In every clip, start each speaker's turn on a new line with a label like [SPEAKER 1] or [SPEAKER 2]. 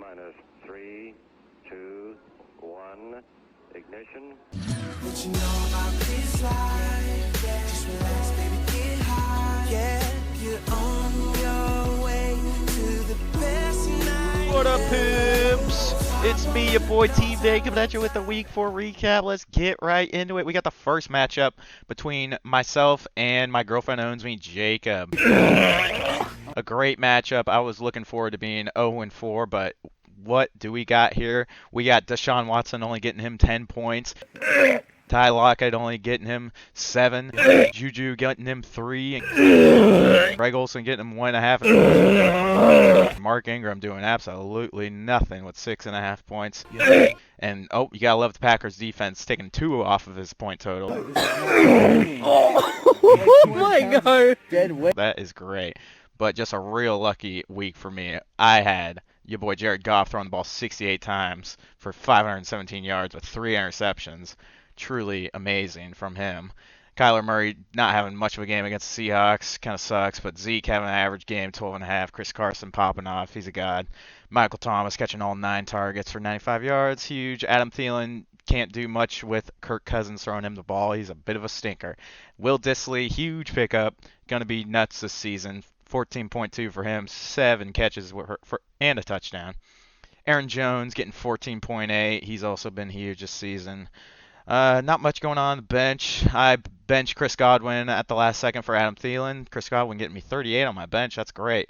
[SPEAKER 1] minus 3, 2, 1, ignition.
[SPEAKER 2] What you know about this life? Yeah. Just relax, baby, get high. Yeah, you're on your way to the best night.
[SPEAKER 3] What up, pimps? It's me, your boy Team Day, coming at you with the Week 4 recap. Let's get right into it. We got the first matchup between myself and my girlfriend owns me, Jacob. A great matchup. I was looking forward to being 0-4, but what do we got here? We got Deshaun Watson only getting him 10 points. Ty Lockett only getting him 7. Juju getting him 3. And Greg Olsen getting him 1.5. Mark Ingram doing absolutely nothing with 6.5 points. And oh, you gotta love the Packers defense taking 2 off of his point total.
[SPEAKER 4] Oh my god!
[SPEAKER 3] That is great. But just a real lucky week for me. I had your boy Jared Goff throwing the ball 68 times for 517 yards with 3 interceptions. Truly amazing from him. Kyler Murray not having much of a game against the Seahawks. Kind of sucks. But Zeke having an average game, 12.5. Chris Carson popping off. He's a god. Michael Thomas catching all 9 targets for 95 yards. Huge. Adam Thielen can't do much with Kirk Cousins throwing him the ball. He's a bit of a stinker. Will Dissly, huge pickup. Going to be nuts this season. 14.2 for him. 7 catches and a touchdown. Aaron Jones getting 14.8. He's also been huge this season. Not much going on the bench. I benched Chris Godwin at the last second for Adam Thielen. Chris Godwin getting me 38 on my bench. That's great.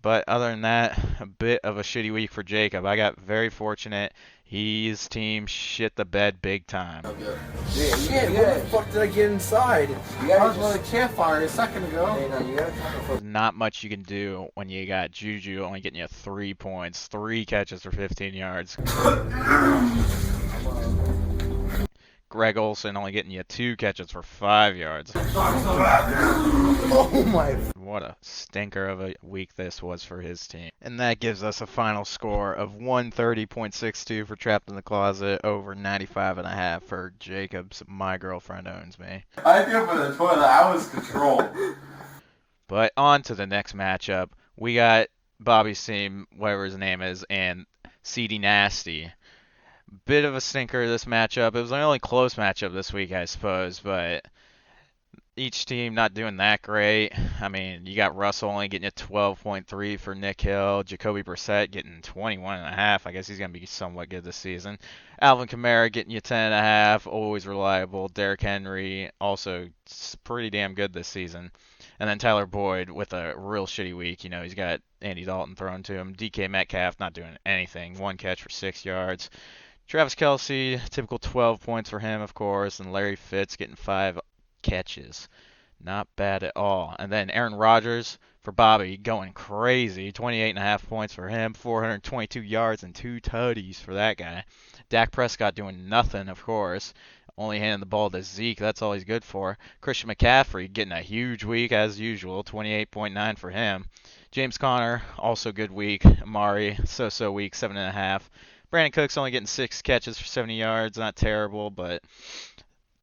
[SPEAKER 3] But other than that, a bit of a shitty week for Jacob. I got very fortunate. His team shit the bed big time.
[SPEAKER 4] Shit, where the fuck did I get inside? I was by the campfire a second ago.
[SPEAKER 3] There's not much you can do when you got Juju only getting you 3 points, 3 catches for 15 yards. Greg Olsen only getting you 2 catches for 5 yards.
[SPEAKER 4] Oh my.
[SPEAKER 3] What a stinker of a week this was for his team. And that gives us a final score of 130.62 for Trapped in the Closet over 95.5 for Jacob's My Girlfriend Owns Me.
[SPEAKER 5] I feel for the toilet. I was controlled.
[SPEAKER 3] But on to the next matchup. We got Bobby's team, whatever his name is, and CD Nasty. Bit of a stinker this matchup. It was the only close matchup this week, I suppose, but each team not doing that great. I mean, you got Russell only getting a 12.3 for Nick Hill. Jacoby Brissett getting 21.5. I guess he's going to be somewhat good this season. Alvin Kamara getting you 10.5. Always reliable. Derrick Henry also pretty damn good this season. And then Tyler Boyd with a real shitty week. You know, he's got Andy Dalton thrown to him. DK Metcalf not doing anything. 1 catch for 6 yards. Travis Kelce, typical 12 points for him, of course. And Larry Fitz getting 5 catches. Not bad at all. And then Aaron Rodgers for Bobby going crazy. 28.5 points for him. 422 yards and 2 tutties for that guy. Dak Prescott doing nothing, of course. Only handing the ball to Zeke. That's all he's good for. Christian McCaffrey getting a huge week as usual. 28.9 for him. James Conner, also good week. Amari, so-so week. 7.5. Brandon Cooks only getting 6 catches for 70 yards. Not terrible, but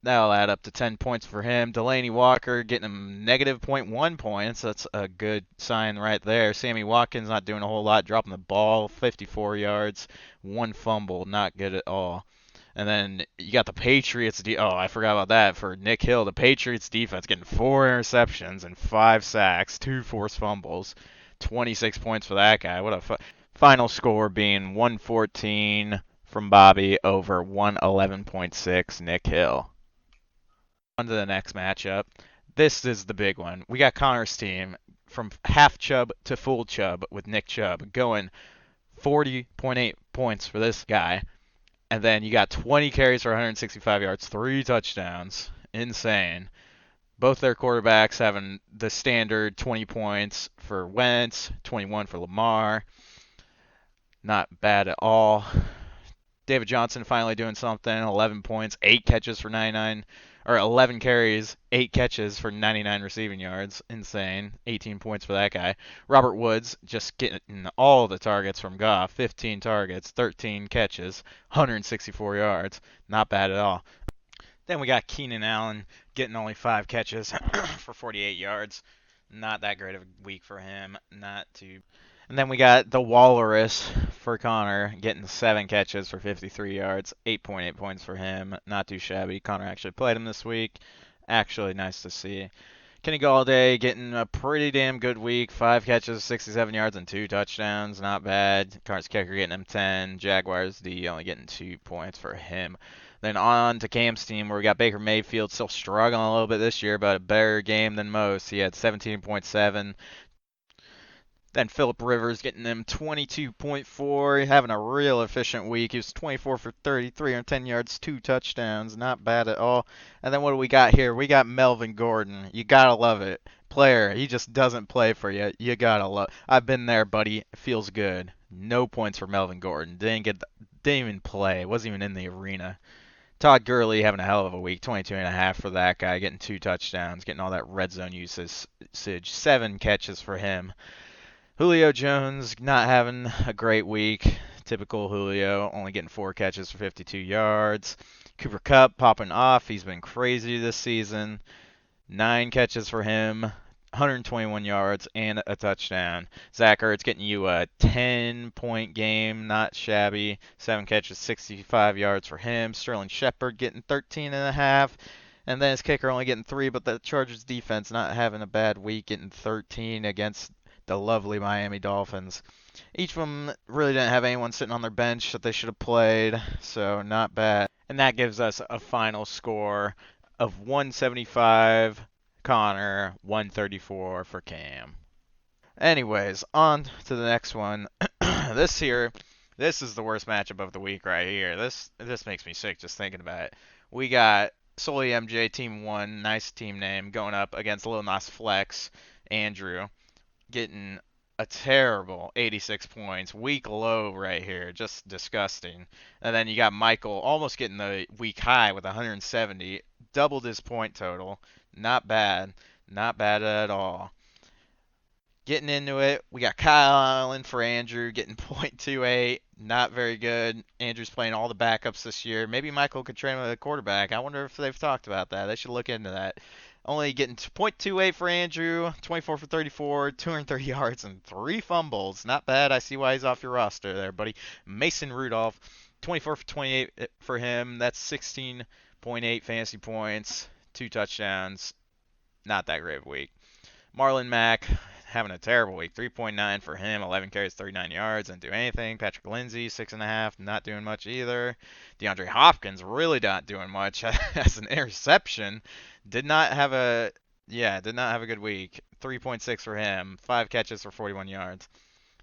[SPEAKER 3] that'll add up to 10 points for him. Delaney Walker getting him negative 0.1 points. That's a good sign right there. Sammy Watkins not doing a whole lot. Dropping the ball, 54 yards. 1 fumble. Not good at all. And then you got the Patriots. Oh, I forgot about that. For Nick Hill, the Patriots defense getting 4 interceptions and 5 sacks, 2 forced fumbles. 26 points for that guy. What a final score being 114 from Bobby over 111.6 Nick Hill. On to the next matchup. This is the big one. We got Connor's team from half Chubb to full Chubb with Nick Chubb going 40.8 points for this guy. And then you got 20 carries for 165 yards, 3 touchdowns. Insane. Both their quarterbacks having the standard 20 points for Wentz, 21 for Lamar. Not bad at all. David Johnson finally doing something. 11 points, 8 catches for 99, or 11 carries, 8 catches for 99 receiving yards. Insane. 18 points for that guy. Robert Woods just getting all the targets from Goff. 15 targets, 13 catches, 164 yards. Not bad at all. Then we got Keenan Allen getting only 5 catches for 48 yards. Not that great of a week for him. Not too. And then we got the Walrus for Connor, getting 7 catches for 53 yards, 8.8 points for him. Not too shabby. Connor actually played him this week. Actually nice to see. Kenny Galladay getting a pretty damn good week. 5 catches, 67 yards, and 2 touchdowns. Not bad. Cardinals kicker getting him 10. Jaguars D only getting 2 points for him. Then on to Cam's team, where we got Baker Mayfield still struggling a little bit this year, but a better game than most. He had 17.7. Then Phillip Rivers getting them 22.4, having a real efficient week. He was 24 for 30, 310 yards, 2 touchdowns. Not bad at all. And then what do we got here? We got Melvin Gordon. You gotta love it. Player, he just doesn't play for you. You gotta love. I've been there, buddy. It feels good. No points for Melvin Gordon. Didn't even play. Wasn't even in the arena. Todd Gurley having a hell of a week, 22.5 for that guy, getting 2 touchdowns, getting all that red zone usage, 7 catches for him. Julio Jones not having a great week. Typical Julio, only getting 4 catches for 52 yards. Cooper Kupp popping off. He's been crazy this season. 9 catches for him, 121 yards, and a touchdown. Zach Ertz getting you a 10-point game, not shabby. 7 catches, 65 yards for him. Sterling Shepard getting 13.5. And then his kicker only getting 3, but the Chargers defense not having a bad week, getting 13 against the lovely Miami Dolphins. Each of them really didn't have anyone sitting on their bench that they should have played, so not bad. And that gives us a final score of 175 Connor, 134 for Cam. Anyways, on to the next one. This is the worst matchup of the week right here. This makes me sick just thinking about it. We got Solely MJ Team 1, nice team name, going up against Lil Nas Flex, Andrew, getting a terrible 86 points. Week low right here. Just disgusting. And then you got Michael almost getting the week high with 170. Doubled his point total. Not bad. Not bad at all. Getting into it, we got Kyle Allen for Andrew getting .28. Not very good. Andrew's playing all the backups this year. Maybe Michael could train with a quarterback. I wonder if they've talked about that. They should look into that. Only getting .28 for Andrew, 24 for 34, 230 yards, and 3 fumbles. Not bad. I see why he's off your roster there, buddy. Mason Rudolph, 24 for 28 for him. That's 16.8 fantasy points, 2 touchdowns. Not that great of a week. Marlon Mack having a terrible week. 3.9 for him, 11 carries, 39 yards, didn't do anything. Patrick Lindsey, 6.5, not doing much either. DeAndre Hopkins really not doing much. As an interception. Did not have a good week. 3.6 for him, 5 catches for 41 yards.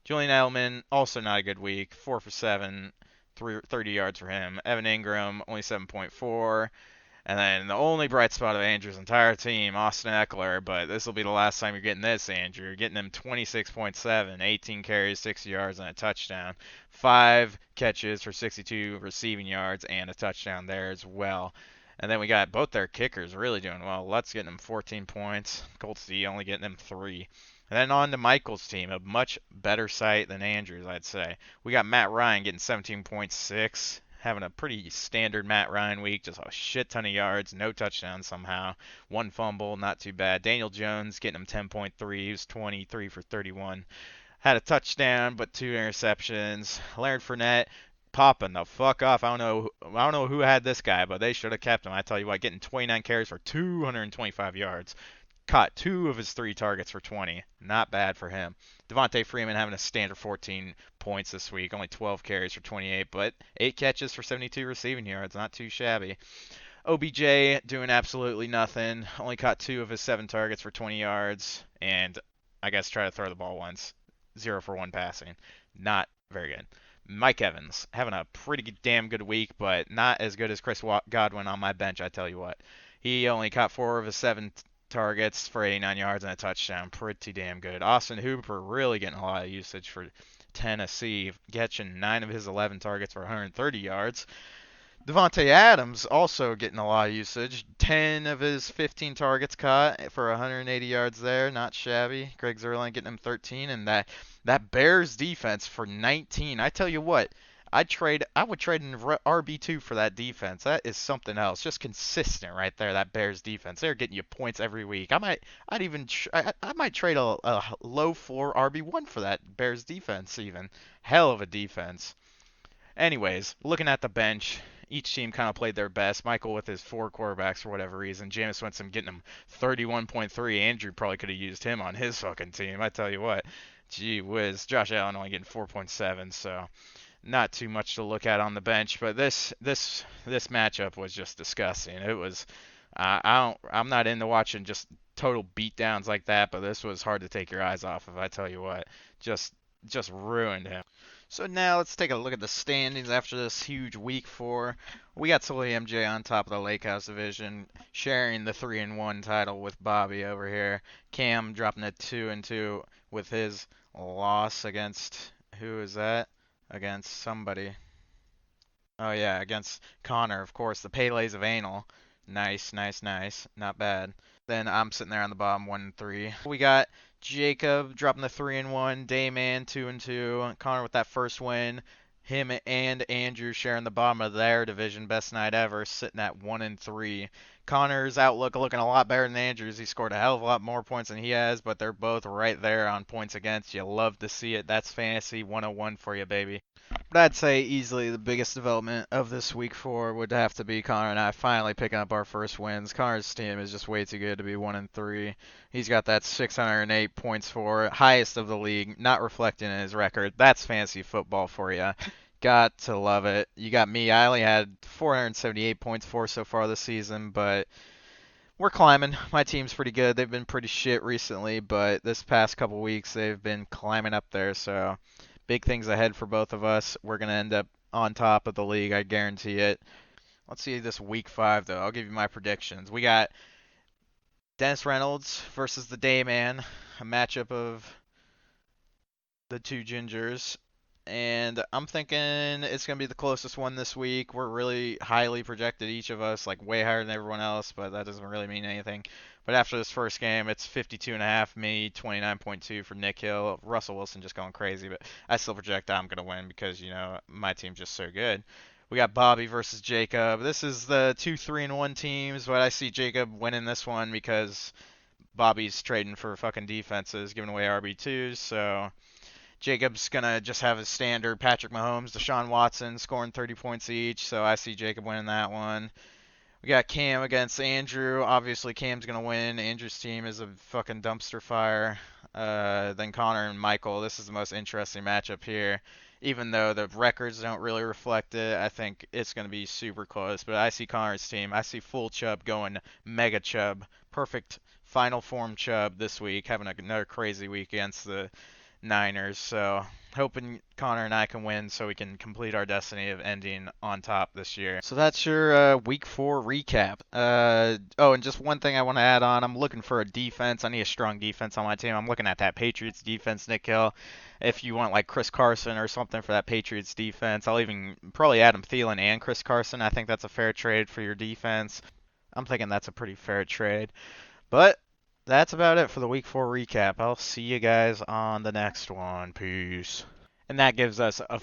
[SPEAKER 3] Julian Edelman, also not a good week. 4 for 7, 30 yards for him. Evan Ingram, only 7.4. And then the only bright spot of Andrew's entire team, Austin Eckler, but this will be the last time you're getting this, Andrew. You're getting him 26.7, 18 carries, 60 yards, and a touchdown. 5 catches for 62 receiving yards, and a touchdown there as well. And then we got both their kickers really doing well. Lutz getting them 14 points. Colts D only getting them 3. And then on to Michael's team, a much better site than Andrew's, I'd say. We got Matt Ryan getting 17.6. Having a pretty standard Matt Ryan week, just a shit ton of yards, no touchdowns somehow, 1 fumble, not too bad. Daniel Jones getting him 10.3, he was 23 for 31. Had a touchdown, but 2 interceptions. Leonard Fournette popping the fuck off. I don't know who had this guy, but they should have kept him. I tell you what, getting 29 carries for 225 yards. Caught 2 of his 3 targets for 20. Not bad for him. Devontae Freeman having a standard 14 points this week. Only 12 carries for 28, but 8 catches for 72 receiving yards. Not too shabby. OBJ doing absolutely nothing. Only caught 2 of his 7 targets for 20 yards. And I guess try to throw the ball once. 0 for 1 passing. Not very good. Mike Evans having a pretty damn good week, but not as good as Chris Godwin on my bench, I tell you what. He only caught 4 of his 7 targets for 89 yards and a touchdown. Pretty damn good. Austin Hooper really getting a lot of usage for Tennessee, catching 9 of his 11 targets for 130 yards. Devontae Adams also getting a lot of usage. 10 of his 15 targets caught for 180 yards there. Not shabby. Greg Zuerlein getting him 13. And that Bears defense for 19. I tell you what, I would trade in RB2 for that defense. That is something else. Just consistent right there. That Bears defense. They're getting you points every week. I might trade a low floor RB1 for that Bears defense even. Hell of a defense. Anyways, looking at the bench, each team kind of played their best. Michael with his 4 quarterbacks for whatever reason. Jameis Winston getting him 31.3. Andrew probably could have used him on his fucking team. I tell you what. Gee whiz. Josh Allen only getting 4.7, so not too much to look at on the bench. But this matchup was just disgusting. It was I'm not into watching just total beatdowns like that, but this was hard to take your eyes off of. I tell you what. Just ruined him. So now let's take a look at the standings after this huge week 4. We got Sully MJ on top of the Lake House division, sharing the 3-1 title with Bobby over here. Cam dropping at 2-2 with his loss against, who is that? Against somebody. Oh yeah, against Connor, of course, the Pele's of Anal. Nice. Not bad. Then I'm sitting there on the bottom 1-3. We got Jacob dropping the 3-1, Dayman 2-2, Connor with that first win. Him and Andrew sharing the bottom of their division, best night ever, sitting at 1-3. Connor's outlook looking a lot better than Andrew's. He scored a hell of a lot more points than he has, but they're both right there on points against. You love to see it. That's fantasy 101 for you, baby. But I'd say easily the biggest development of this week 4 would have to be Connor and I finally picking up our first wins. Connor's team is just way too good to be 1-3. He's got that 608 points for it, highest of the league, not reflecting in his record. That's fantasy football for you. Got to love it. You got me. I only had 478 points for so far this season, but we're climbing. My team's pretty good. They've been pretty shit recently, but this past couple weeks they've been climbing up there, so big things ahead for both of us. We're going to end up on top of the league, I guarantee it. Let's see this week 5, though. I'll give you my predictions. We got Dennis Reynolds versus the Dayman, a matchup of the two gingers. And I'm thinking it's going to be the closest one this week. We're really highly projected, each of us, like way higher than everyone else, but that doesn't really mean anything. But after this first game, it's 52.5 me, 29.2 for Nick Hill. Russell Wilson just going crazy, but I still project I'm going to win because, you know, my team's just so good. We got Bobby versus Jacob. This is the 2 3-1 teams, but I see Jacob winning this one because Bobby's trading for fucking defenses, giving away RB2s, so Jacob's going to just have his standard Patrick Mahomes, Deshaun Watson scoring 30 points each, so I see Jacob winning that one. We got Cam against Andrew. Obviously, Cam's going to win. Andrew's team is a fucking dumpster fire. Then Connor and Michael. This is the most interesting matchup here. Even though the records don't really reflect it, I think it's going to be super close. But I see Connor's team. I see full Chubb going mega Chubb. Perfect final form Chubb this week, having another crazy week against the Niners. So hoping Connor and I can win so we can complete our destiny of ending on top this year. So that's your week 4 recap. Oh, and just one thing I want to add on. I'm looking for a defense. I need a strong defense on my team. I'm looking at that Patriots defense, Nick Hill. If you want like Chris Carson or something for that Patriots defense, I'll even probably Adam Thielen and Chris Carson. I think that's a fair trade for your defense. I'm thinking that's a pretty fair trade. But that's about it for the week 4 recap. I'll see you guys on the next one. Peace. And that gives us a